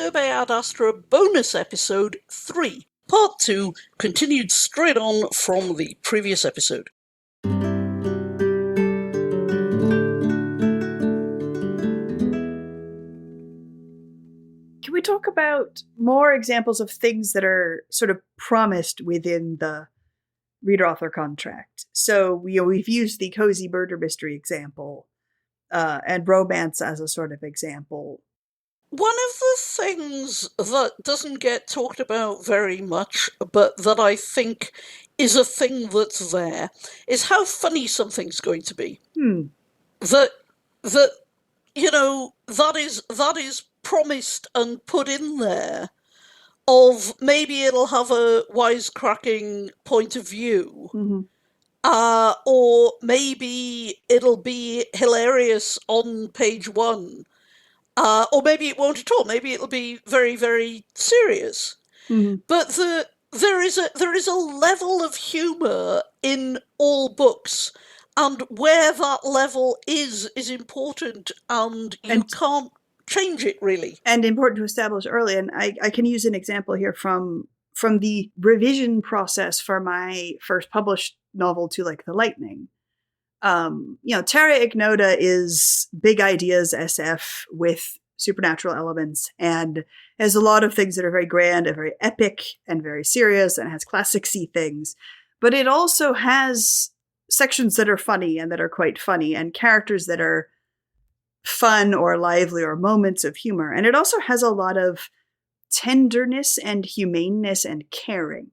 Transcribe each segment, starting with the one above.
Survey Ad Astra bonus episode 3, part 2, continued straight on from the previous episode. Can we talk about more examples of things that are sort of promised within the reader-author contract? So we've used the cozy murder mystery example and romance as a sort of example. One of the things that doesn't get talked about very much, but that I think is a thing that's there, is how funny something's going to be. That is promised and put in there, of maybe it'll have a wisecracking point of view, or maybe it'll be hilarious on page 1, or maybe it won't at all. Maybe it'll be very, very serious. But there is a level of humour in all books, and where that level is important, and you can't change it, really. And important to establish early. And I can use an example here from the revision process for my first published novel, To Like the Lightning. Terra Ignota is big ideas SF with supernatural elements, and has a lot of things that are very grand and very epic and very serious, and has classic-y things. But it also has sections that are funny and that are quite funny, and characters that are fun or lively or moments of humor. And it also has a lot of tenderness and humaneness and caring.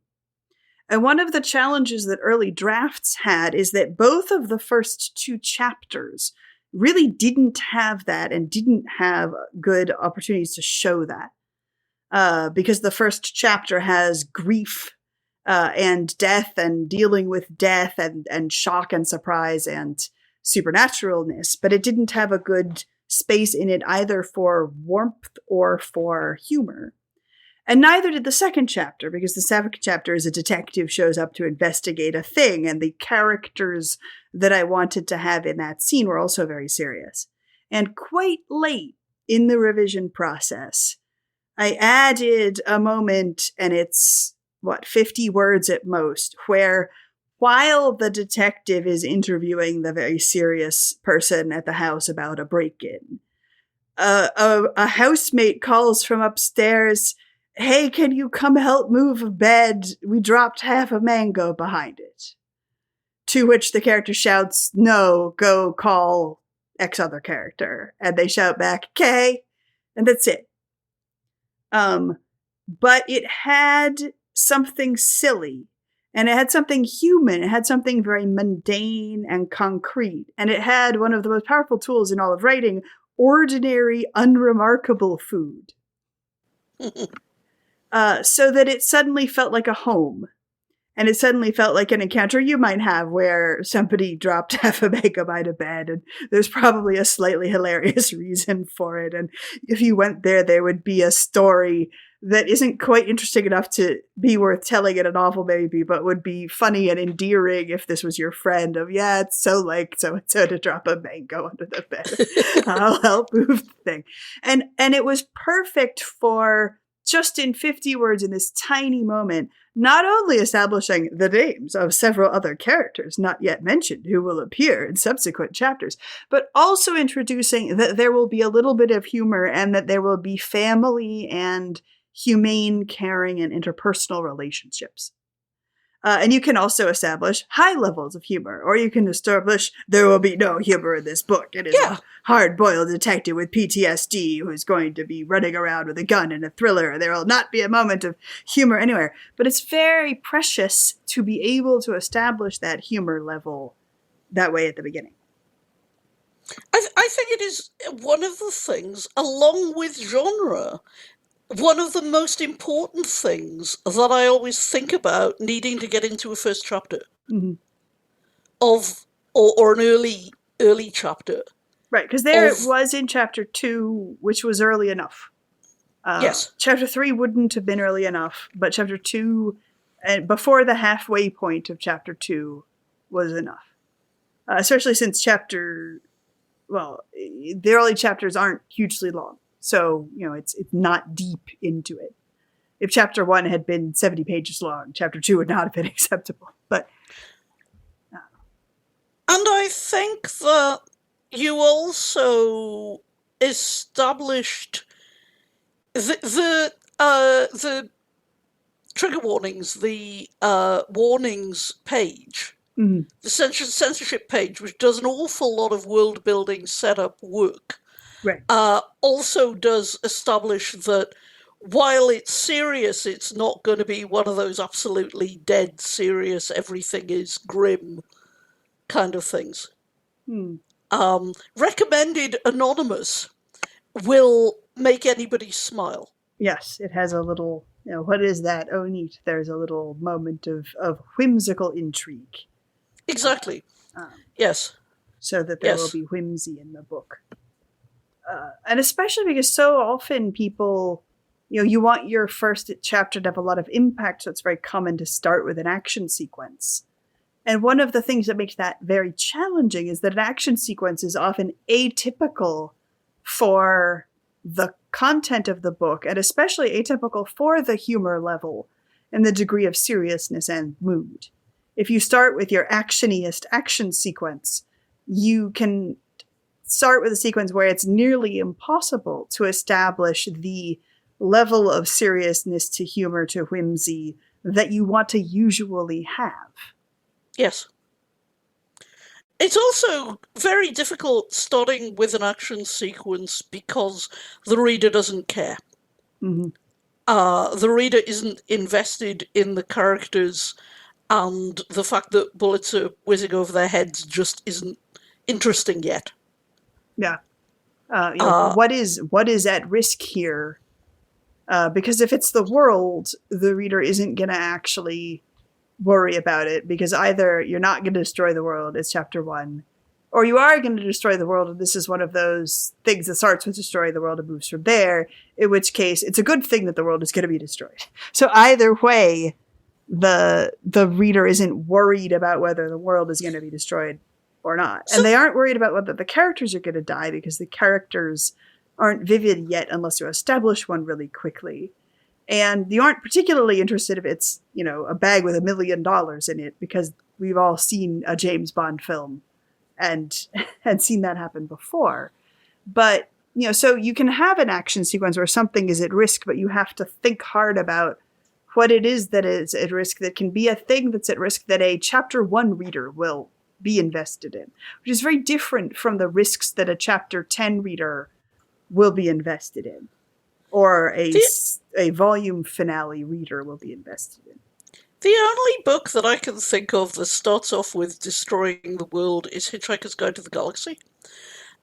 And one of the challenges that early drafts had is that both of the first 2 chapters really didn't have that, and didn't have good opportunities to show that. Because the first chapter has grief and death, and dealing with death, and shock and surprise and supernaturalness, but it didn't have a good space in it either for warmth or for humor. And neither did the second chapter, because the second chapter is a detective shows up to investigate a thing, and the characters that I wanted to have in that scene were also very serious. And quite late in the revision process, I added a moment, and it's, 50 words at most, where while the detective is interviewing the very serious person at the house about a break-in, a housemate calls from upstairs, "Hey, can you come help move a bed? We dropped half a mango behind it." To which the character shouts, "No, go call X other character." And they shout back, "Okay." And that's it. But it had something silly, and it had something human. It had something very mundane and concrete. And it had one of the most powerful tools in all of writing, ordinary, unremarkable food. So that it suddenly felt like a home. And it suddenly felt like an encounter you might have where somebody dropped half a mango by the bed, and there's probably a slightly hilarious reason for it. And if you went there, there would be a story that isn't quite interesting enough to be worth telling in a novel, maybe, but would be funny and endearing if this was your friend of, "Yeah, it's so like so-and-so to drop a mango under the bed. I'll help move the thing." And it was perfect for, just in 50 words in this tiny moment, not only establishing the names of several other characters not yet mentioned who will appear in subsequent chapters, but also introducing that there will be a little bit of humor, and that there will be family and humane, caring, and interpersonal relationships. And you can also establish high levels of humor, or you can establish there will be no humor in this book. It is a hard-boiled detective with PTSD who is going to be running around with a gun in a thriller, and there will not be a moment of humor anywhere. But it's very precious to be able to establish that humor level that way at the beginning. I think it is one of the things, along with genre, one of the most important things that I always think about needing to get into a first chapter of, or an early chapter. Right, because there it was in chapter 2, which was early enough. Yes. Chapter 3 wouldn't have been early enough, but chapter 2, and before the halfway point of chapter 2, was enough. Especially since the early chapters aren't hugely long. So, it's not deep into it. If chapter 1 had been 70 pages long, chapter 2 would not have been acceptable. But and I think that you also established the trigger warnings, the warnings page, the censorship page, which does an awful lot of world building setup work, right. Also does establish that while it's serious, it's not going to be one of those absolutely dead serious, everything is grim kind of things. Recommended anonymous will make anybody smile. Yes, it has a little, what is that? Oh, neat. There's a little moment of whimsical intrigue. Exactly. Yes. So that there will be whimsy in the book. And especially because so often people, you want your first chapter to have a lot of impact, so it's very common to start with an action sequence. And one of the things that makes that very challenging is that an action sequence is often atypical for the content of the book, and especially atypical for the humor level and the degree of seriousness and mood. If you start with your actioniest action sequence, you can start with a sequence where it's nearly impossible to establish the level of seriousness to humor to whimsy that you want to usually have. Yes. It's also very difficult starting with an action sequence because the reader doesn't care. The reader isn't invested in the characters, and the fact that bullets are whizzing over their heads just isn't interesting yet. Yeah. What is at risk here? Because if it's the world, the reader isn't going to actually worry about it, because either you're not going to destroy the world, it's chapter 1, or you are going to destroy the world, and this is one of those things that starts with destroy the world and moves from there, in which case it's a good thing that the world is going to be destroyed. So either way, the reader isn't worried about whether the world is going to be destroyed or not. And they aren't worried about whether the characters are going to die, because the characters aren't vivid yet unless you establish one really quickly. And you aren't particularly interested if it's, a bag with $1 million in it, because we've all seen a James Bond film and seen that happen before. But, so you can have an action sequence where something is at risk, but you have to think hard about what it is that is at risk that can be a thing that's at risk that a chapter 1 reader will be invested in, which is very different from the risks that a chapter 10 reader will be invested in, or a volume finale reader will be invested in. The only book that I can think of that starts off with destroying the world is Hitchhiker's Guide to the Galaxy.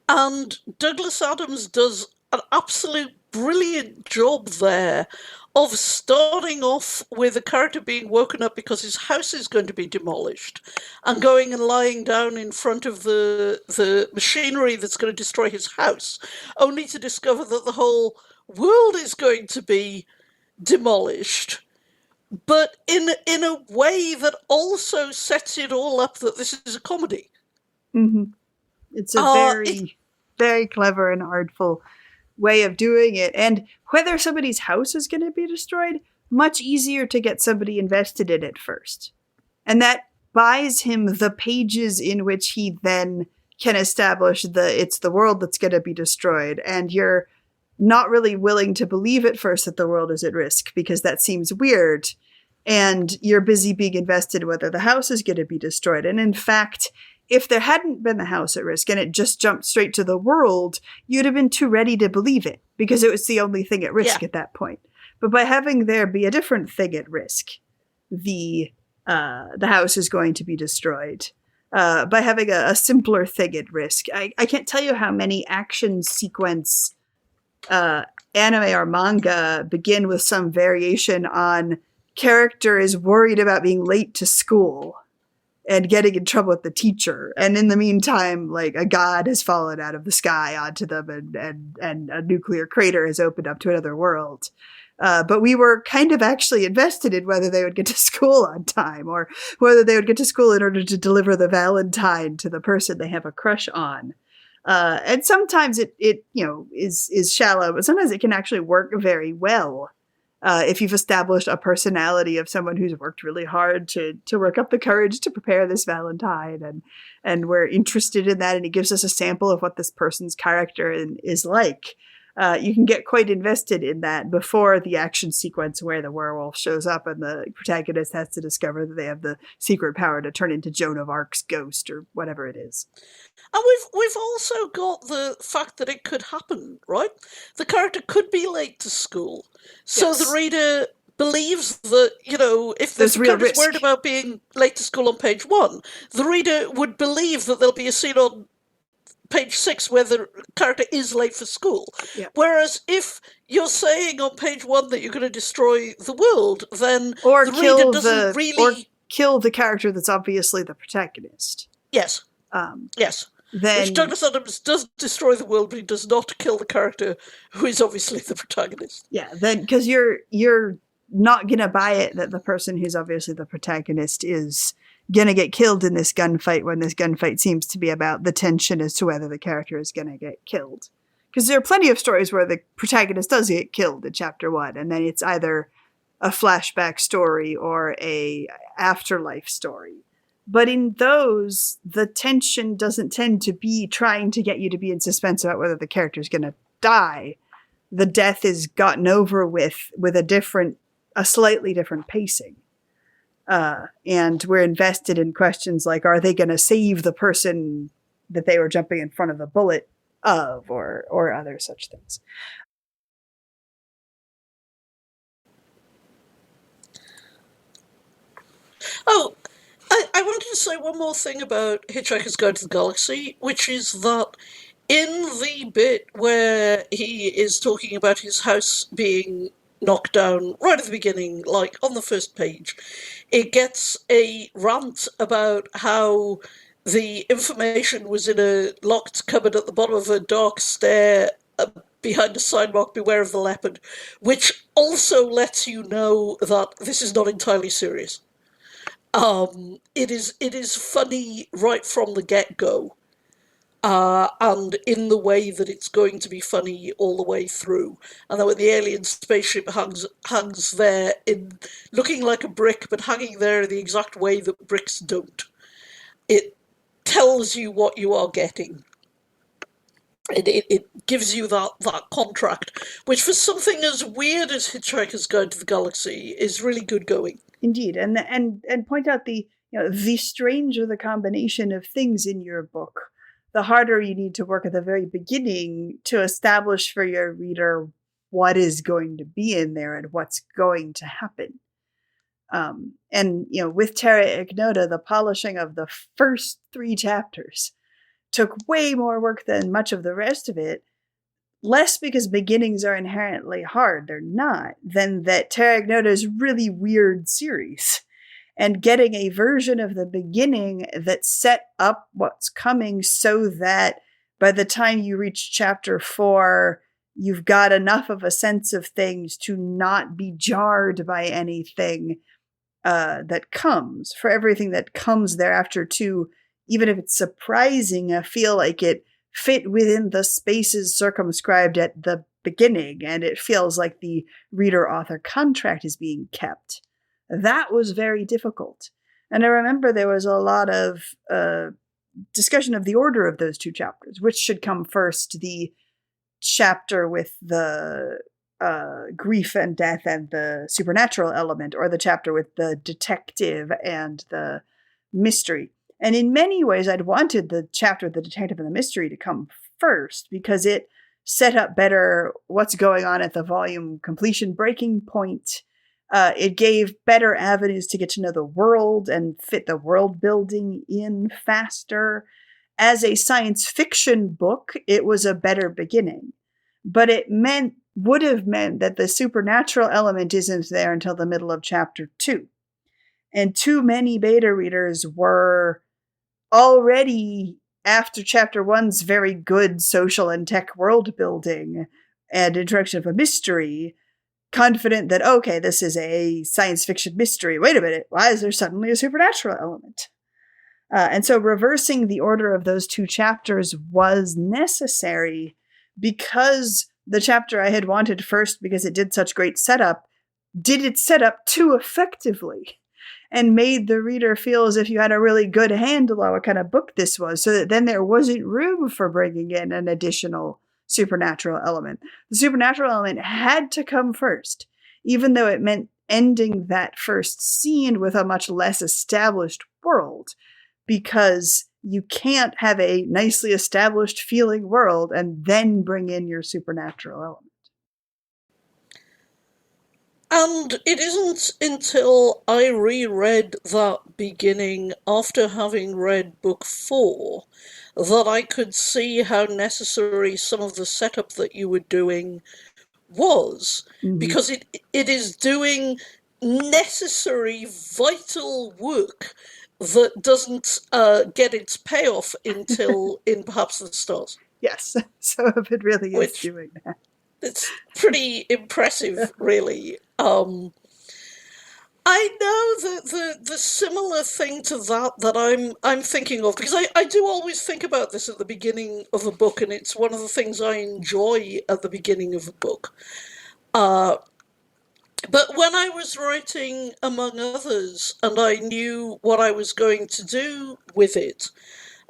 And Douglas Adams does an absolute brilliant job there of starting off with a character being woken up because his house is going to be demolished, and going and lying down in front of the machinery that's going to destroy his house, only to discover that the whole world is going to be demolished, but in a way that also sets it all up that this is a comedy. It's a very, very clever and artful way of doing it. And whether somebody's house is going to be destroyed, much easier to get somebody invested in it first. And that buys him the pages in which he then can establish it's the world that's going to be destroyed. And you're not really willing to believe at first that the world is at risk, because that seems weird. And you're busy being invested in whether the house is going to be destroyed. And in fact, if there hadn't been the house at risk and it just jumped straight to the world, you'd have been too ready to believe it, because it was the only thing at risk at that point. But by having there be a different thing at risk, the house is going to be destroyed. By having a simpler thing at risk. I can't tell you how many action sequence anime or manga begin with some variation on character is worried about being late to school and getting in trouble with the teacher. And in the meantime, like, a god has fallen out of the sky onto them, and a nuclear crater has opened up to another world. But we were kind of actually invested in whether they would get to school on time, or whether they would get to school in order to deliver the Valentine to the person they have a crush on. And sometimes it is shallow, but sometimes it can actually work very well. If you've established a personality of someone who's worked really hard to work up the courage to prepare this Valentine, and we're interested in that, and it gives us a sample of what this person's character is like, you can get quite invested in that before the action sequence where the werewolf shows up and the protagonist has to discover that they have the secret power to turn into Joan of Arc's ghost or whatever it is. And we've also got the fact that it could happen, right? The character could be late to school. So yes. The reader believes that, if the character's worried about being late to school on page 1, the reader would believe that there'll be a scene on page 6 where the character is late for school. Yeah. Whereas if you're saying on page 1 that you're going to destroy the world, then the reader doesn't really... Or kill the character that's obviously the protagonist. Yes. Yes. Which Douglas Adams does destroy the world, but he does not kill the character who is obviously the protagonist. Yeah, then because you're not gonna buy it that the person who's obviously the protagonist is gonna get killed in this gunfight when this gunfight seems to be about the tension as to whether the character is gonna get killed. Because there are plenty of stories where the protagonist does get killed in chapter 1, and then it's either a flashback story or a afterlife story. But in those, the tension doesn't tend to be trying to get you to be in suspense about whether the character's going to die. The death is gotten over with a slightly different pacing. And we're invested in questions like, are they going to save the person that they were jumping in front of the bullet of, or other such things. Oh, I wanted to say one more thing about Hitchhiker's Guide to the Galaxy, which is that in the bit where he is talking about his house being knocked down right at the beginning, like on the first page, it gets a rant about how the information was in a locked cupboard at the bottom of a dark stair behind a sign marked "Beware of the Leopard," which also lets you know that this is not entirely serious. It is funny right from the get-go, and in the way that it's going to be funny all the way through. And then when the alien spaceship hangs there in looking like a brick, but hanging there in the exact way that bricks don't, it tells you what you are getting. It gives you that contract, which for something as weird as Hitchhiker's Guide to the Galaxy is really good going. Indeed, and point out the stranger the combination of things in your book, the harder you need to work at the very beginning to establish for your reader what is going to be in there and what's going to happen. And with Terra Ignota, the polishing of the first 3 chapters took way more work than much of the rest of it. Less because beginnings are inherently hard, they're not, than that Terra Ignota is a really weird series. And getting a version of the beginning that set up what's coming so that by the time you reach chapter 4, you've got enough of a sense of things to not be jarred by anything that comes. For everything that comes thereafter too, even if it's surprising, I feel like it fit within the spaces circumscribed at the beginning, and it feels like the reader-author contract is being kept. That was very difficult. And I remember there was a lot of discussion of the order of those 2 chapters. Which should come first, the chapter with the grief and death and the supernatural element, or the chapter with the detective and the mystery. And in many ways, I'd wanted the chapter with the detective and the mystery to come first, because it set up better what's going on at the volume completion breaking point. It gave better avenues to get to know the world and fit the world building in faster. As a science fiction book, it was a better beginning. But it would have meant that the supernatural element isn't there until the middle of chapter 2. And too many beta readers were already, after chapter 1's very good social and tech world building and introduction of a mystery, confident that, okay, this is a science fiction mystery. Wait a minute, why is there suddenly a supernatural element? And so reversing the order of those two chapters was necessary because the chapter I had wanted first, because it did such great setup, did its setup too effectively and made the reader feel as if you had a really good handle on what kind of book this was, so that then there wasn't room for bringing in an additional supernatural element. The supernatural element had to come first, even though it meant ending that first scene with a much less established world, because you can't have a nicely established feeling world and then bring in your supernatural element. And it isn't until I reread that beginning after having read book 4 that I could see how necessary some of the setup that you were doing was, because it is doing necessary, vital work that doesn't get its payoff until in perhaps the start. Yes, so it really is doing that. It's pretty impressive, really. I know that the similar thing to that I'm thinking of, because I do always think about this at the beginning of a book, and it's one of the things I enjoy at the beginning of a book. But when I was writing, among others, and I knew what I was going to do with it,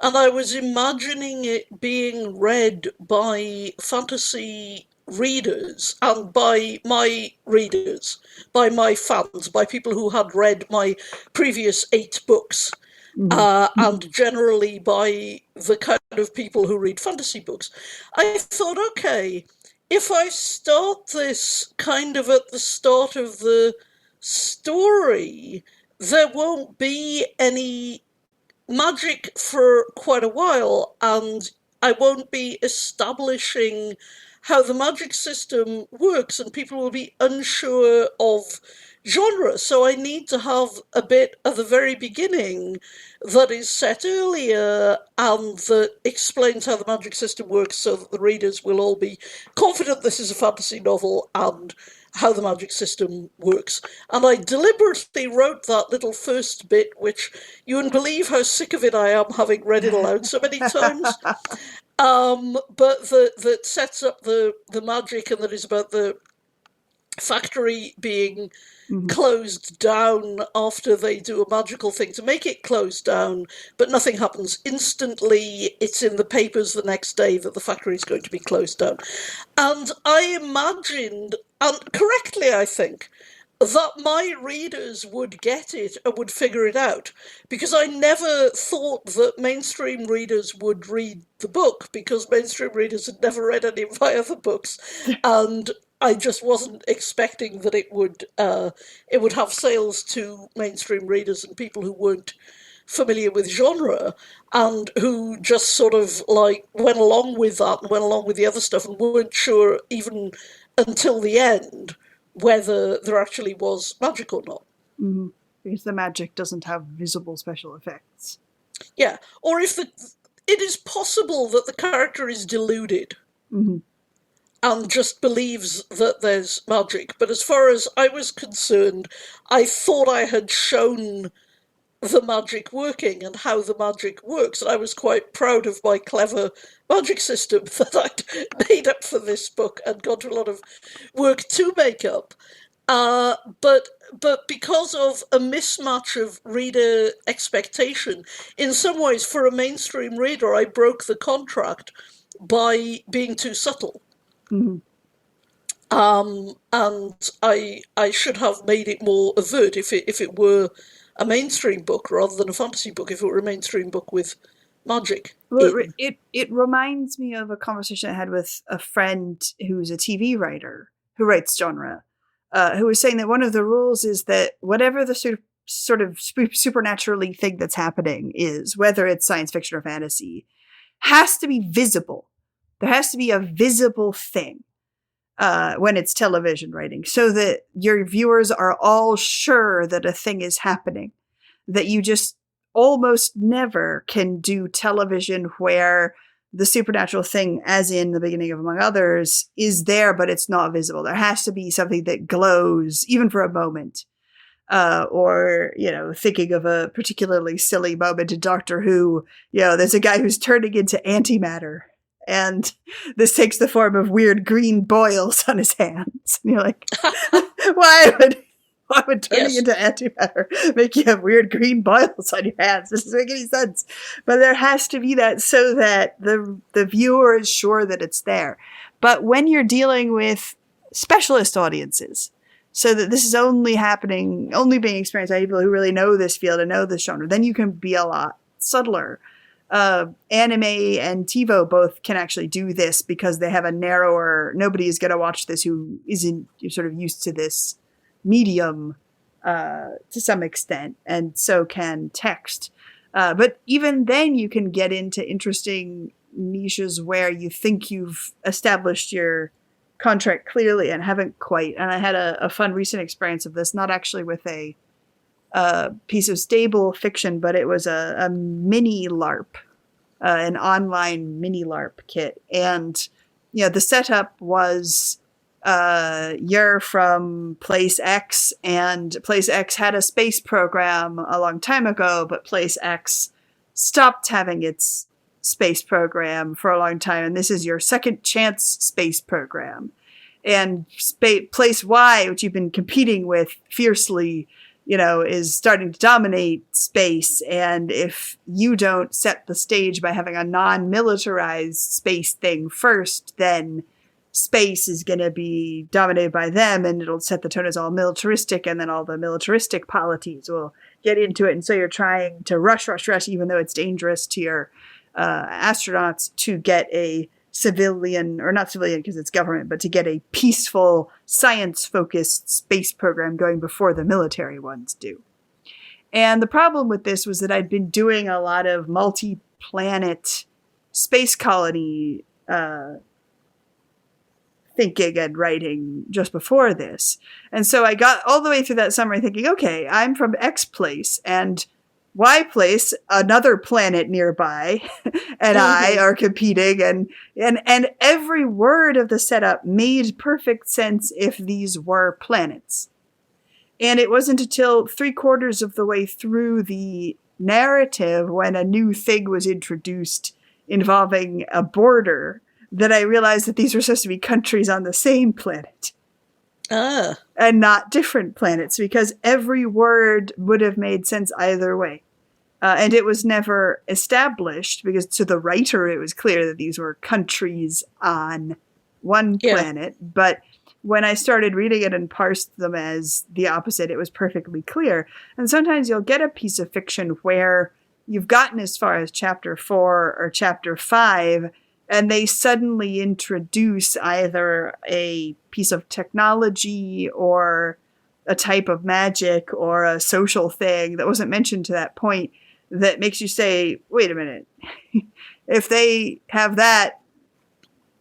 and I was imagining it being read by fantasy readers and by my readers, by my fans, by people who had read my previous 8 books, and generally by the kind of people who read fantasy books. I thought, okay, if I start this kind of at the start of the story, there won't be any magic for quite a while, and I won't be establishing how the magic system works, and people will be unsure of genre. So I need to have a bit at the very beginning that is set earlier and that explains how the magic system works, so that the readers will all be confident this is a fantasy novel and how the magic system works. And I deliberately wrote that little first bit, which you wouldn't believe how sick of it I am, having read it aloud so many times. But that sets up the magic, and that is about the factory being closed down after they do a magical thing to make it close down, but nothing happens instantly. It's in the papers the next day that the factory is going to be closed down. And I imagined, and correctly I think, that my readers would get it and would figure it out, because I never thought that mainstream readers would read the book, because mainstream readers had never read any of my other books, and I just wasn't expecting that it would have sales to mainstream readers and people who weren't familiar with genre and who just sort of like went along with that and went along with the other stuff and weren't sure even until the end whether there actually was magic or not. Mm-hmm. Because the magic doesn't have visible special effects. Yeah, or if it is possible that the character is deluded and just believes that there's magic. But as far as I was concerned, I thought I had shown the magic working and how the magic works, and I was quite proud of my clever magic system that I'd made up for this book and gone to a lot of work to make up. But because of a mismatch of reader expectation, in some ways, for a mainstream reader, I broke the contract by being too subtle. And I should have made it more overt if it were a mainstream book rather than a fantasy book, if it were a mainstream book with magic. Well, it reminds me of a conversation I had with a friend who's a TV writer who writes genre, who was saying that one of the rules is that whatever the sort of supernaturally thing that's happening is, whether it's science fiction or fantasy, has to be visible. There has to be a visible thing when it's television writing, so that your viewers are all sure that a thing is happening. That you just almost never can do television where the supernatural thing, as in the beginning of Among Others, is there, but it's not visible. There has to be something that glows, even for a moment. Or, thinking of a particularly silly moment in Doctor Who, there's a guy who's turning into antimatter. And this takes the form of weird green boils on his hands. And you're like, why would turning into antimatter make you have weird green boils on your hands? This doesn't make any sense. But there has to be that so that the viewer is sure that it's there. But when you're dealing with specialist audiences, so that this is only being experienced by people who really know this field and know this genre, then you can be a lot subtler. Anime and TiVo both can actually do this because they have nobody is going to watch this who isn't sort of used to this medium to some extent, and so can text. But even then you can get into interesting niches where you think you've established your contract clearly and haven't quite. And I had a fun recent experience of this, not actually with a piece of stable fiction, but it was a mini LARP, an online mini LARP kit. And, the setup was you're from place X, and place X had a space program a long time ago, but place X stopped having its space program for a long time, and this is your second chance space program. And place Y, which you've been competing with fiercely, is starting to dominate space. And if you don't set the stage by having a non-militarized space thing first, then space is going to be dominated by them, and it'll set the tone as all militaristic, and then all the militaristic polities will get into it. And so you're trying to rush, even though it's dangerous to your astronauts, to get a civilian, or not civilian because it's government, but to get a peaceful, science-focused space program going before the military ones do. And the problem with this was that I'd been doing a lot of multi-planet space colony thinking and writing just before this. And so I got all the way through that summary thinking, okay, I'm from X place, and Y place, another planet nearby, and I are competing, and every word of the setup made perfect sense if these were planets. And it wasn't until 3/4 of the way through the narrative, when a new thing was introduced involving a border, that I realized that these were supposed to be countries on the same planet. And not different planets, because every word would have made sense either way. And it was never established, because to the writer it was clear that these were countries on one planet. But when I started reading it and parsed them as the opposite, it was perfectly clear. And sometimes you'll get a piece of fiction where you've gotten as far as chapter 4 or chapter 5, and they suddenly introduce either a piece of technology or a type of magic or a social thing that wasn't mentioned to that point, that makes you say, wait a minute, if they have that,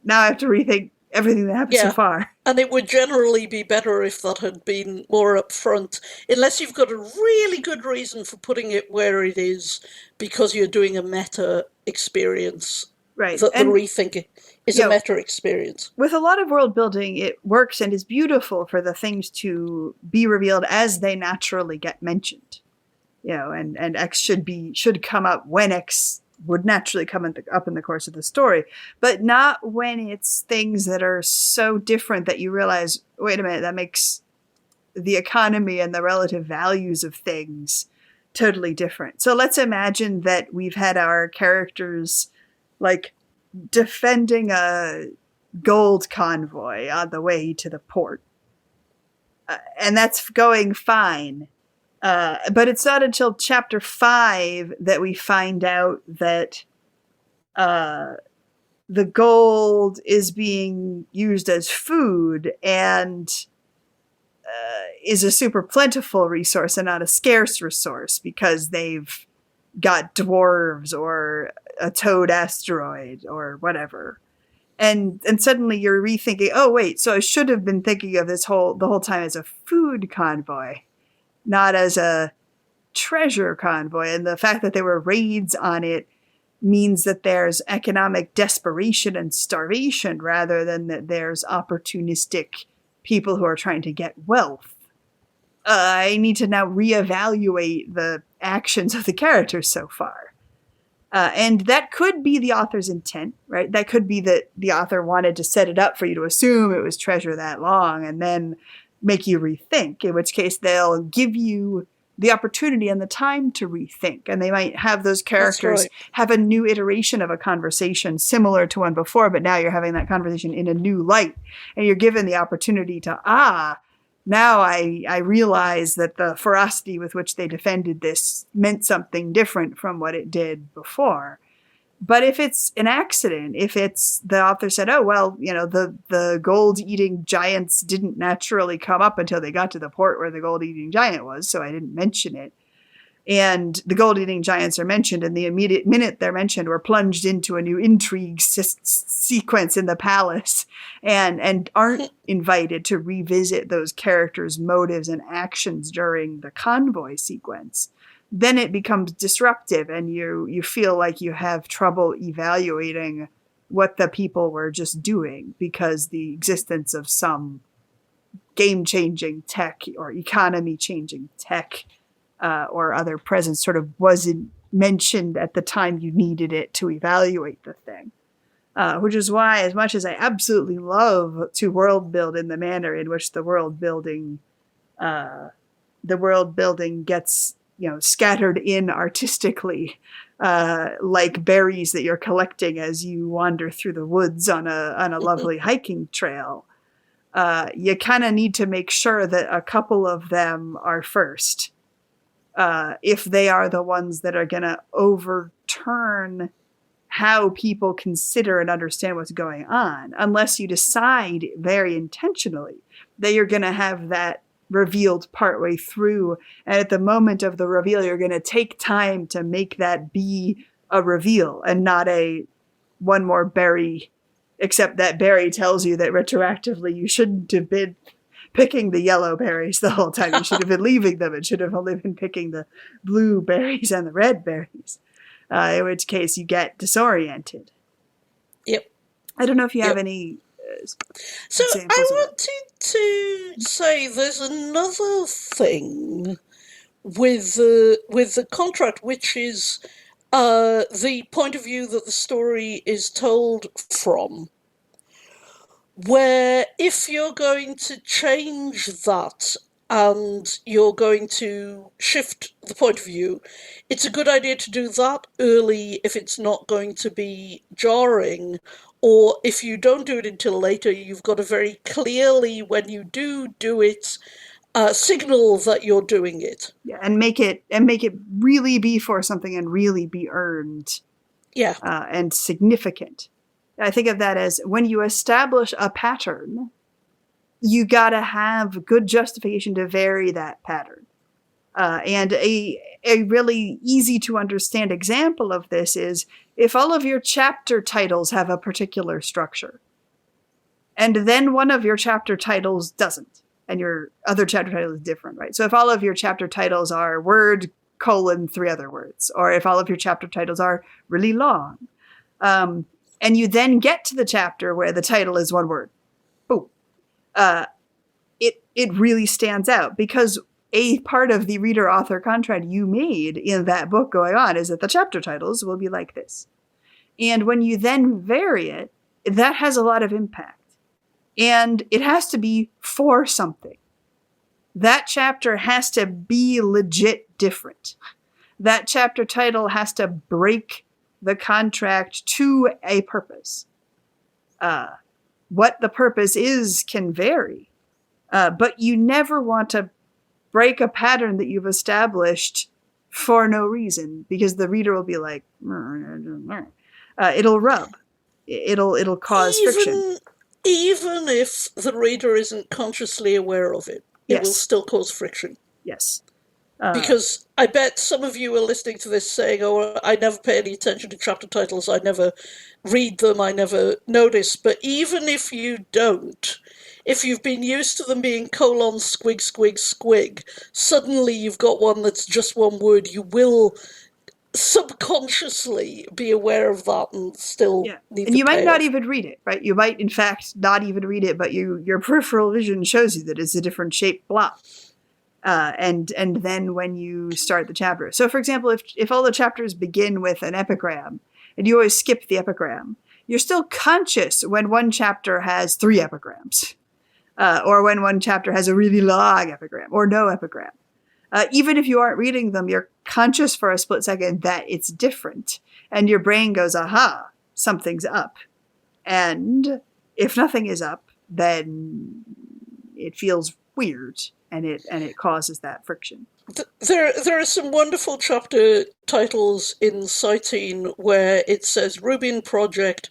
now I have to rethink everything that happened so far. And it would generally be better if that had been more upfront, unless you've got a really good reason for putting it where it is, because you're doing a meta experience. Right. The rethinking is a meta experience. With a lot of world building, it works and is beautiful for the things to be revealed as they naturally get mentioned. And X should come up when X would naturally come up in the course of the story, but not when it's things that are so different that you realize, wait a minute, that makes the economy and the relative values of things totally different. So let's imagine that we've had our characters like defending a gold convoy on the way to the port. And that's going fine. But it's not until chapter 5 that we find out that the gold is being used as food and is a super plentiful resource and not a scarce resource, because they've got dwarves or a toad asteroid or whatever. And suddenly you're rethinking, oh wait, so I should have been thinking of the whole time as a food convoy, not as a treasure convoy. And the fact that there were raids on it means that there's economic desperation and starvation, rather than that there's opportunistic people who are trying to get wealth. I need to now reevaluate the actions of the characters so far. And that could be the author's intent, right? That could be that the author wanted to set it up for you to assume it was treasure that long and then make you rethink, in which case they'll give you the opportunity and the time to rethink. And they might have those characters have a new iteration of a conversation similar to one before, but now you're having that conversation in a new light. And you're given the opportunity to, now I realize that the ferocity with which they defended this meant something different from what it did before. But if it's an accident, if it's the author said, oh, well, the gold-eating giants didn't naturally come up until they got to the port where the gold-eating giant was, so I didn't mention it. And the gold-eating giants are mentioned, and the immediate minute they're mentioned, we're plunged into a new intrigue sequence in the palace and aren't invited to revisit those characters' motives and actions during the convoy sequence. Then it becomes disruptive and you feel like you have trouble evaluating what the people were just doing because the existence of some game-changing tech or economy-changing tech or other presence sort of wasn't mentioned at the time you needed it to evaluate the thing. Which is why, as much as I absolutely love to world build in the manner in which the world building gets scattered in artistically, like berries that you're collecting as you wander through the woods on a lovely hiking trail. You kind of need to make sure that a couple of them are first, if they are the ones that are going to overturn how people consider and understand what's going on, unless you decide very intentionally that you're going to have that revealed partway through, and at the moment of the reveal you're going to take time to make that be a reveal and not a one more berry, except that berry tells you that retroactively you shouldn't have been picking the yellow berries the whole time. You should have been leaving them and should have only been picking the blue berries and the red berries, in which case you get disoriented. Yep. I don't know if you have any so I wanted to say there's another thing with the contract, which is the point of view that the story is told from, where if you're going to change that and you're going to shift the point of view, it's a good idea to do that early if it's not going to be jarring. Or if you don't do it until later, you've got to very clearly, when you do it, signal that you're doing it. Yeah, and make it really be for something and really be earned. Yeah. And significant. I think of that as when you establish a pattern, you gotta have good justification to vary that pattern. And a really easy to understand example of this is if all of your chapter titles have a particular structure, and then one of your chapter titles doesn't, and your other chapter title is different, right? So if all of your chapter titles are word, 3 other words, or if all of your chapter titles are really long, and you then get to the chapter where the title is one word, boom, it really stands out because a part of the reader-author contract you made in that book going on is that the chapter titles will be like this. And when you then vary it, that has a lot of impact. And it has to be for something. That chapter has to be legit different. That chapter title has to break the contract to a purpose. What the purpose is can vary. But you never want to break a pattern that you've established for no reason, because the reader will be like, it'll rub. It'll cause friction. Even if the reader isn't consciously aware of it, it will still cause friction. Yes. Because I bet some of you are listening to this saying, oh, I never pay any attention to chapter titles, I never read them, I never notice. But even if you don't, if you've been used to them being : squig, squig, squig, suddenly you've got one that's just one word, you will subconsciously be aware of that and still need and to you might pay not off. even read it, right? You might, in fact, not even read it, but your peripheral vision shows you that it's a different shaped block. and then when you start the chapter. So, for example, if all the chapters begin with an epigram, and you always skip the epigram, you're still conscious when one chapter has 3 epigrams, or when one chapter has a really long epigram, or no epigram. Even if you aren't reading them, you're conscious for a split second that it's different. And your brain goes, aha, something's up. And if nothing is up, then it feels weird, and it causes that friction. There are some wonderful chapter titles in Citing where it says Rubin Project,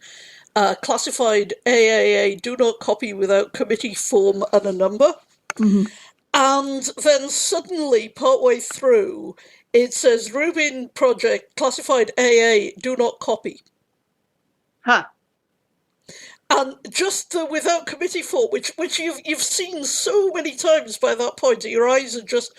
classified AAA, do not copy without committee form and a number. Mm-hmm. And then suddenly, partway through, it says Rubin Project, classified AA, do not copy. Huh. And just the without committee form, which you've seen so many times by that point, your eyes are just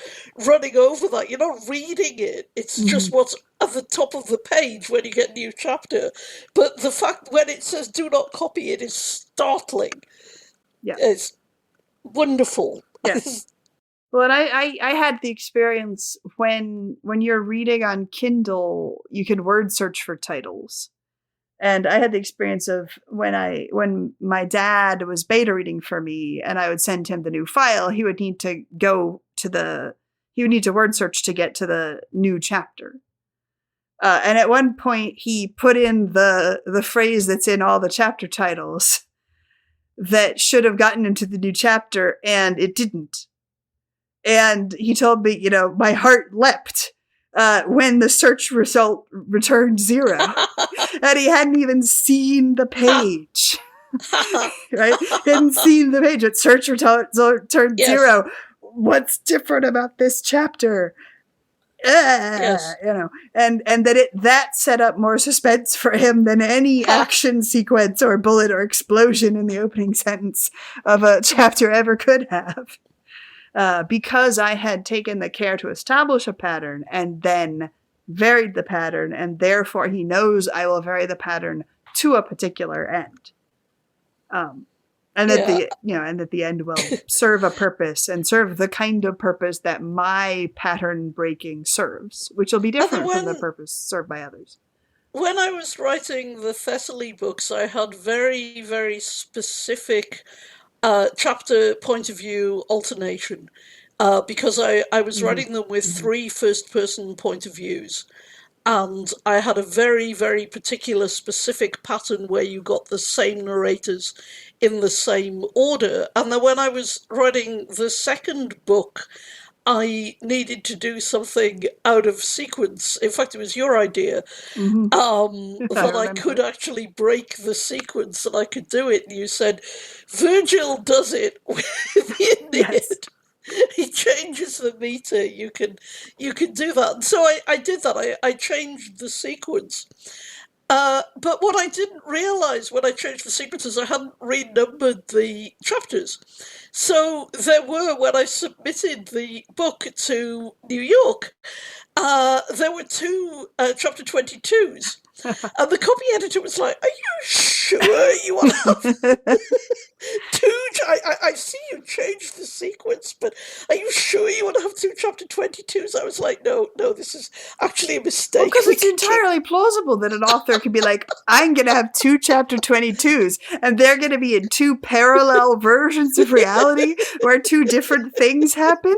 running over that. You're not reading it. It's just what's at the top of the page when you get a new chapter. But the fact when it says do not copy, it is startling. Yeah. It's wonderful. Yes. Well, and I had the experience when you're reading on Kindle, you can word search for titles. And I had the experience of when my dad was beta reading for me and I would send him the new file, he would need to word search to get to the new chapter. And at one point he put in the phrase that's in all the chapter titles that should have gotten into the new chapter, and it didn't. And he told me, my heart leapt when the search result returned 0. And he hadn't even seen the page. Right? He hadn't seen the page. But search returned 0. What's different about this chapter? Yes. And that set up more suspense for him than any action sequence or bullet or explosion in the opening sentence of a chapter ever could have. Because I had taken the care to establish a pattern and then varied the pattern, and therefore he knows I will vary the pattern to a particular end. And that the end will serve a purpose and serve the kind of purpose that my pattern breaking serves, which will be different from the purpose served by others. When I was writing the Thessaly books, I had very, very specific chapter point of view alternation, because I was writing them with 3 first-person point of views. And I had a very, very particular specific pattern where you got the same narrators in the same order. And then when I was writing the second book, I needed to do something out of sequence. In fact, it was your idea that I could actually break the sequence and I could do it. And you said, Virgil does it with the Aeneid. Yes. He changes the meter. You can do that. And so I did that. I changed the sequence. But what I didn't realize when I changed the sequence is I hadn't renumbered the chapters. So there were, when I submitted the book to New York, there were 2 chapter 22s. And the copy editor was like, are you sure you want to have 2? I see you changed the sequence, but are you sure you want to have 2 chapter 22s? I was like, no, this is actually a mistake. Because it's entirely plausible that an author could be like, I'm going to have 2 chapter 22s, and they're going to be in 2 parallel versions of reality where 2 different things happen.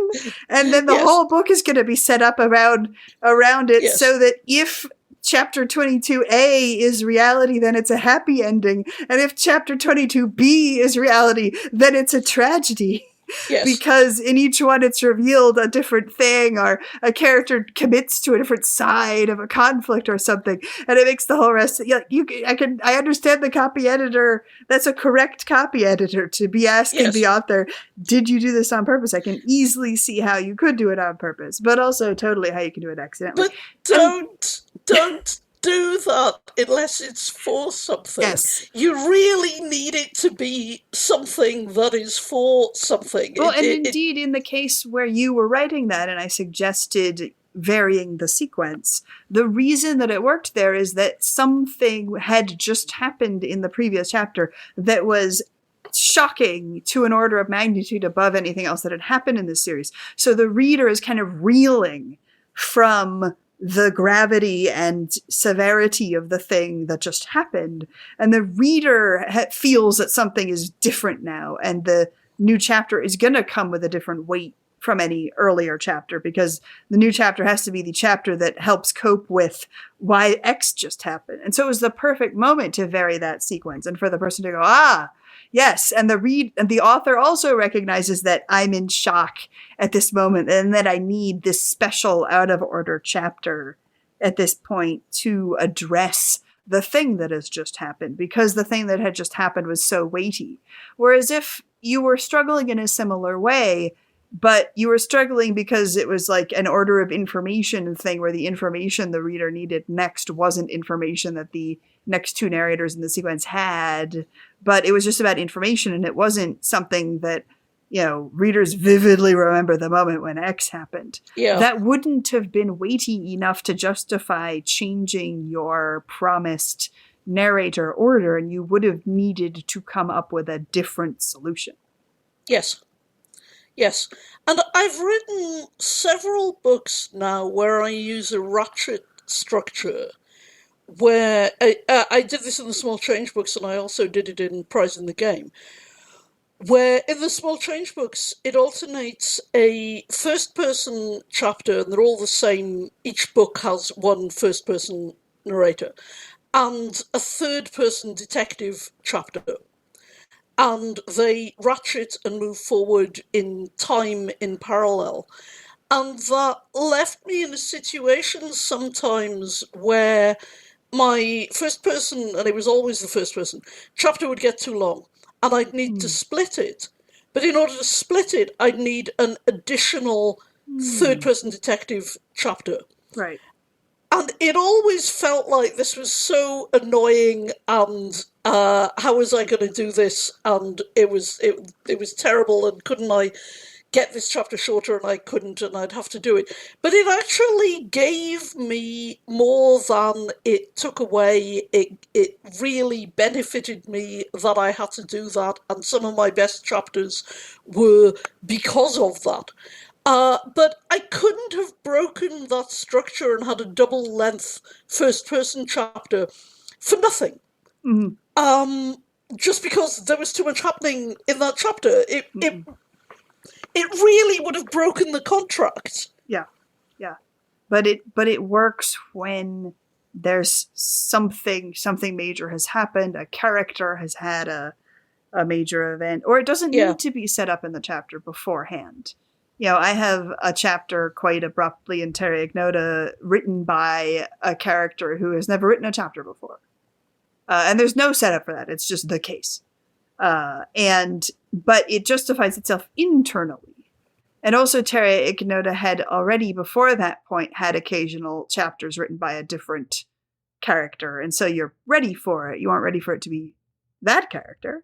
And then the whole book is going to be set up around it so that if chapter 22A is reality, then it's a happy ending. And if chapter 22B is reality, then it's a tragedy. Yes. Because in each one it's revealed a different thing, or a character commits to a different side of a conflict or something, and it makes the whole rest. I understand the copy editor. That's a correct copy editor to be asking the author, "Did you do this on purpose?" I can easily see how you could do it on purpose, but also totally how you can do it accidentally. But don't do that unless it's for something. Yes. You really need it to be something that is for something. Well, indeed, in the case where you were writing that and I suggested varying the sequence, the reason that it worked there is that something had just happened in the previous chapter that was felt shocking to an order of magnitude above anything else that had happened in this series. So the reader is kind of reeling from the gravity and severity of the thing that just happened. And the reader feels that something is different now, and the new chapter is going to come with a different weight from any earlier chapter, because the new chapter has to be the chapter that helps cope with why X just happened. And so it was the perfect moment to vary that sequence and for the person to go, yes. And the author also recognizes that I'm in shock at this moment and that I need this special out of order chapter at this point to address the thing that has just happened, because the thing that had just happened was so weighty. Whereas if you were struggling in a similar way, but you were struggling because it was like an order of information thing where the information the reader needed next wasn't information that the next two narrators in the sequence had, but it was just about information, and it wasn't something that, readers vividly remember the moment when X happened. Yeah. That wouldn't have been weighty enough to justify changing your promised narrator order, and you would have needed to come up with a different solution. Yes. And I've written several books now where I use a ratchet structure, where I did this in the Small Change books, and I also did it in Prize in the Game, where in the Small Change books, it alternates a first-person chapter, and they're all the same. Each book has one first-person narrator, and a third-person detective chapter. And they ratchet and move forward in time in parallel. And that left me in a situation sometimes where my first person, and it was always the first person, chapter would get too long, and I'd need to split it. But in order to split it, I'd need an additional third-person detective chapter. Right. And it always felt like this was so annoying, and how was I going to do this? And it was terrible, and couldn't I get this chapter shorter? And I couldn't, and I'd have to do it. But it actually gave me more than it took away. It really benefited me that I had to do that, and some of my best chapters were because of that. But I couldn't have broken that structure and had a double-length first-person chapter for nothing. Mm-hmm. Just because there was too much happening in that chapter. It really would have broken the contract. Yeah. But it works when there's something major has happened, a character has had a major event, or it doesn't need to be set up in the chapter beforehand. I have a chapter quite abruptly in Terra Ignota written by a character who has never written a chapter before. And there's no setup for that. It's just the case. But it justifies itself internally. And also Terra Ignota had already, before that point, had occasional chapters written by a different character. And so you're ready for it. You aren't ready for it to be that character.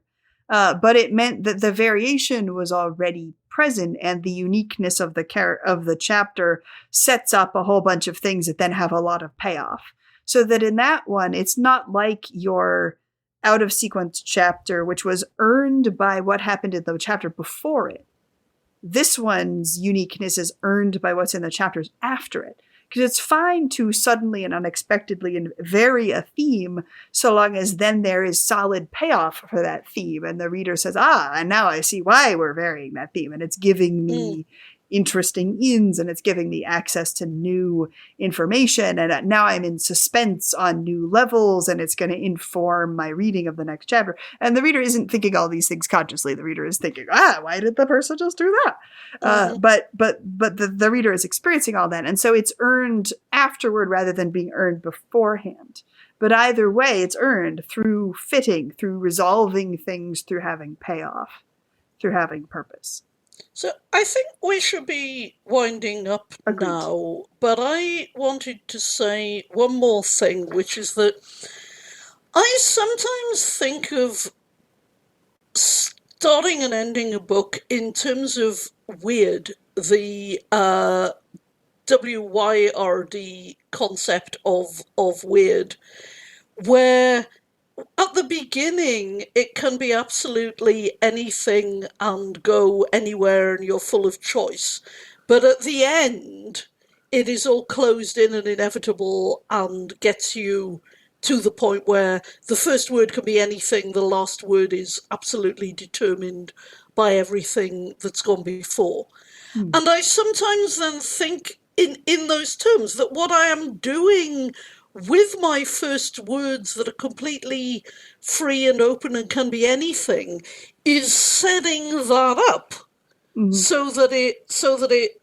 But it meant that the variation was already present, and the uniqueness of the chapter sets up a whole bunch of things that then have a lot of payoff. So that in that one, it's not like your out of sequence chapter, which was earned by what happened in the chapter before it. This one's uniqueness is earned by what's in the chapters after it. Because it's fine to suddenly and unexpectedly vary a theme, so long as then there is solid payoff for that theme, and the reader says, and now I see why we're varying that theme, and it's giving me interesting ins, and it's giving me access to new information, and now I'm in suspense on new levels, and it's going to inform my reading of the next chapter. And the reader isn't thinking all these things consciously. The reader is thinking, why did the person just do that? But the reader is experiencing all that, and so it's earned afterward rather than being earned beforehand. But either way, it's earned through fitting, through resolving things, through having payoff, through having purpose. So I think we should be winding up now, but I wanted to say one more thing, which is that I sometimes think of starting and ending a book in terms of weird, the WYRD concept of weird, where At the beginning, it can be absolutely anything and go anywhere, and you're full of choice. But at the end, it is all closed in and inevitable and gets you to the point where the first word can be anything, the last word is absolutely determined by everything that's gone before. And I sometimes then think in those terms that what I am doing with my first words that are completely free and open and can be anything is setting that up so that it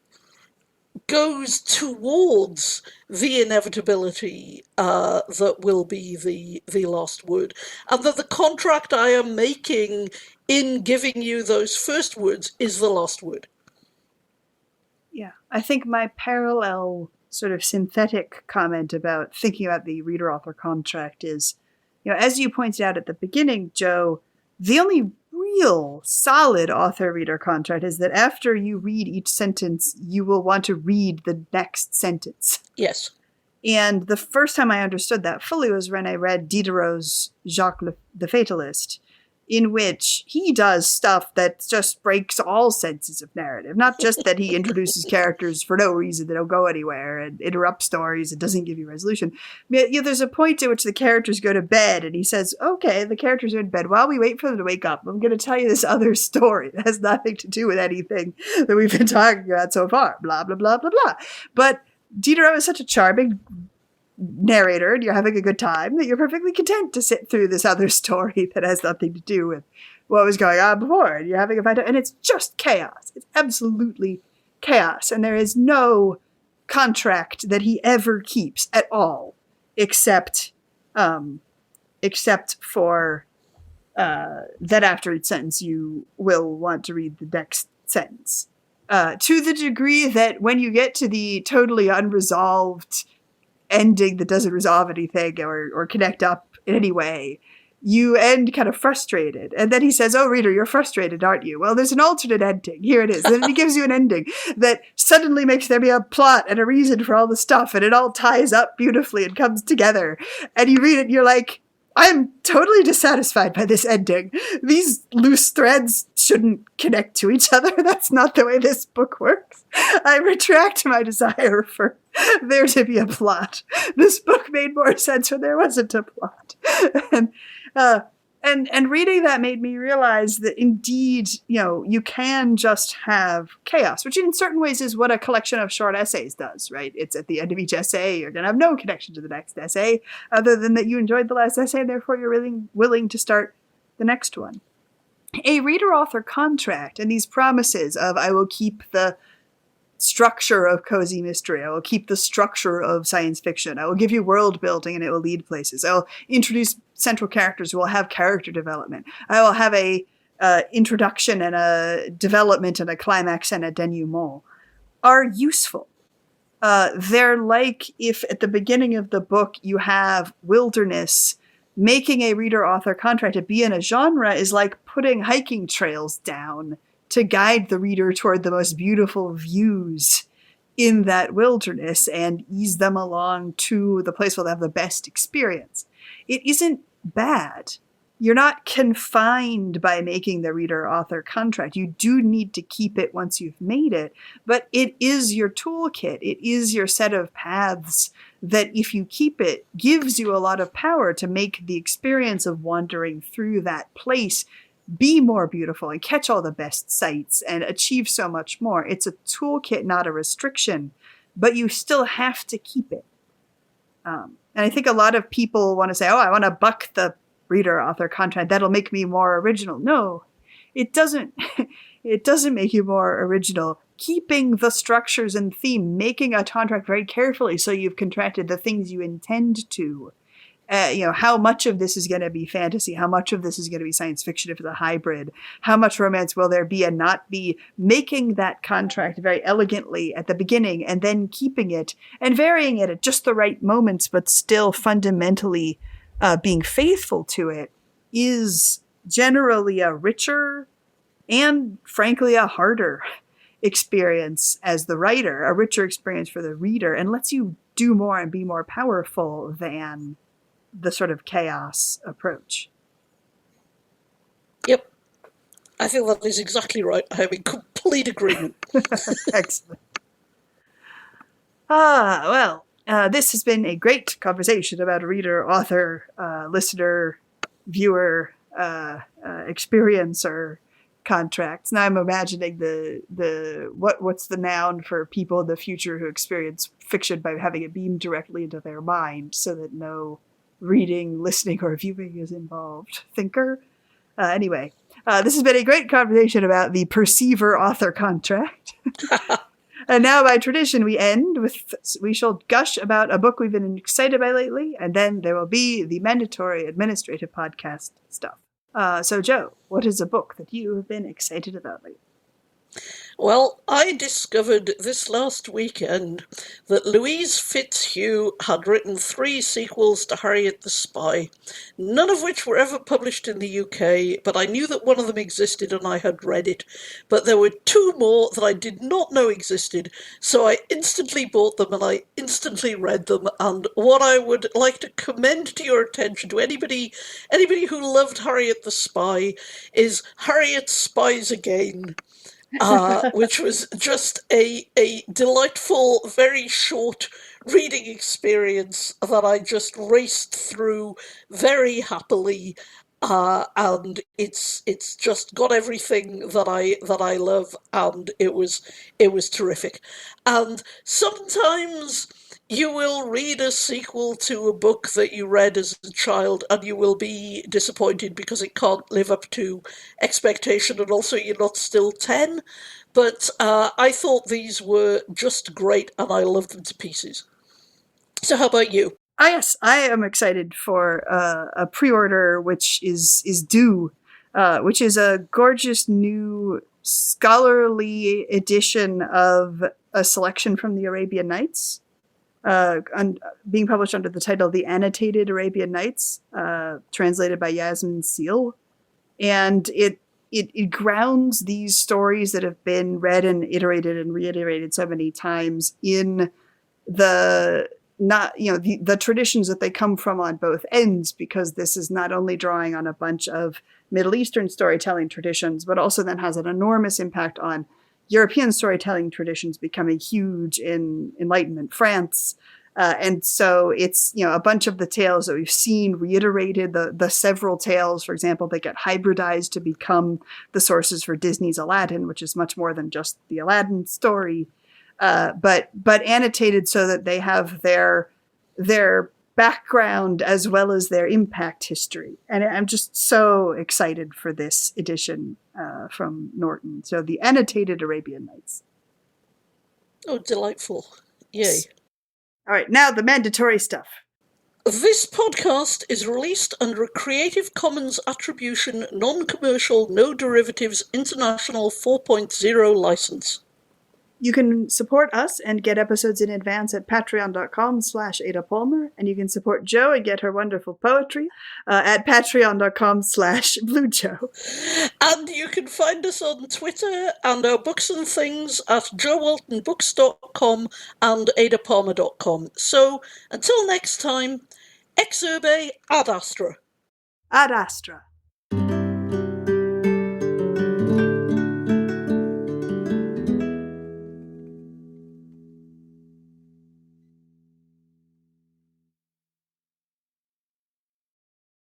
goes towards the inevitability that will be the last word, and that the contract I am making in giving you those first words is the last word. Yeah. I think my parallel sort of synthetic comment about thinking about the reader-author contract is, as you pointed out at the beginning, Joe, the only real solid author-reader contract is that after you read each sentence, you will want to read the next sentence. Yes. And the first time I understood that fully was when I read Diderot's Jacques the Fatalist, in which he does stuff that just breaks all senses of narrative. Not just that he introduces characters for no reason, they don't go anywhere, and interrupts stories, and doesn't give you resolution. There's a point at which the characters go to bed, and he says, okay, the characters are in bed. While we wait for them to wake up, I'm going to tell you this other story that has nothing to do with anything that we've been talking about so far. Blah, blah, blah, blah, blah. But Diderot is such a charming narrator, and you're having a good time, that you're perfectly content to sit through this other story that has nothing to do with what was going on before, and you're having a fun time, and it's just chaos. It's absolutely chaos, and there is no contract that he ever keeps at all, except for that after each sentence you will want to read the next sentence. To the degree that when you get to the totally unresolved ending that doesn't resolve anything or connect up in any way, you end kind of frustrated. And then he says, oh, reader, you're frustrated, aren't you? Well, there's an alternate ending. Here it is. And then he gives you an ending that suddenly makes there be a plot and a reason for all the stuff, and it all ties up beautifully and comes together. And you read it and you're like, I'm totally dissatisfied by this ending. These loose threads shouldn't connect to each other. That's not the way this book works. I retract my desire for there to be a plot. This book made more sense when there wasn't a plot. And reading that made me realize that indeed, you can just have chaos, which in certain ways is what a collection of short essays does, right? It's at the end of each essay, you're going to have no connection to the next essay, other than that you enjoyed the last essay, and therefore you're really willing to start the next one. A reader-author contract and these promises of, I will keep the structure of cozy mystery, I will keep the structure of science fiction, I will give you world building and it will lead places, I will introduce central characters who will have character development, I will have a introduction and a development and a climax and a denouement, are useful. They're like if at the beginning of the book you have wilderness. Making a reader-author contract to be in a genre is like putting hiking trails down to guide the reader toward the most beautiful views in that wilderness and ease them along to the place where they have the best experience. It isn't bad. You're not confined by making the reader-author contract. You do need to keep it once you've made it, but it is your toolkit. It is your set of paths that, if you keep it, gives you a lot of power to make the experience of wandering through that place be more beautiful and catch all the best sights and achieve so much more. It's a toolkit, not a restriction, but you still have to keep it. And I think a lot of people want to say, oh, I want to buck the reader-author contract. That'll make me more original. No, it doesn't. It doesn't make you more original. Keeping the structures and theme, making a contract very carefully so you've contracted the things you intend to. How much of this is going to be fantasy? How much of this is going to be science fiction if it's a hybrid? How much romance will there be and not be? Making that contract very elegantly at the beginning and then keeping it and varying it at just the right moments, but still fundamentally being faithful to it is generally a richer and, frankly, a harder experience as the writer, a richer experience for the reader, and lets you do more and be more powerful than the sort of chaos approach. Yep. I think that is exactly right. I am in complete agreement. Excellent. Well, this has been a great conversation about reader, author, listener, viewer, experiencer contracts. Now I'm imagining what's the noun for people in the future who experience fiction by having it beamed directly into their mind so that no reading, listening, or viewing is involved. Thinker? Anyway, this has been a great conversation about the perceiver-author contract. And now, by tradition, we shall gush about a book we've been excited by lately, and then there will be the mandatory administrative podcast stuff. So, Joe, what is a book that you have been excited about lately? Well, I discovered this last weekend that Louise Fitzhugh had written 3 sequels to Harriet the Spy, none of which were ever published in the UK, but I knew that one of them existed and I had read it. But there were 2 more that I did not know existed, so I instantly bought them and I instantly read them. And what I would like to commend to your attention, to anybody who loved Harriet the Spy, is Harriet Spies Again. Which was just a delightful, very short reading experience that I just raced through very happily, and it's just got everything that I love, and it was terrific. And sometimes you will read a sequel to a book that you read as a child and you will be disappointed because it can't live up to expectation, and also you're not still 10. But I thought these were just great and I loved them to pieces. So how about you? Yes, I am excited for a pre-order which is due, which is a gorgeous new scholarly edition of a selection from the Arabian Nights, being published under the title The Annotated Arabian Nights, translated by Yasmin Seal. And it grounds these stories that have been read and iterated and reiterated so many times in the traditions that they come from on both ends, because this is not only drawing on a bunch of Middle Eastern storytelling traditions, but also then has an enormous impact on European storytelling traditions becoming huge in Enlightenment France. And so it's, a bunch of the tales that we've seen reiterated, the several tales, for example, that get hybridized to become the sources for Disney's Aladdin, which is much more than just the Aladdin story, but annotated so that they have their background as well as their impact history. And I'm just so excited for this edition from Norton. So the Annotated Arabian Nights. Oh, delightful. Yay. All right, now the mandatory stuff. This podcast is released under a Creative Commons Attribution, Non-Commercial, No Derivatives International 4.0 license. You can support us and get episodes in advance at patreon.com/Ada Palmer, and you can support Jo and get her wonderful poetry at patreon.com/BlueJo. And you can find us on Twitter and our books and things at jowaltonbooks.com and adapalmer.com. So, until next time, ex urbe ad astra. Ad astra.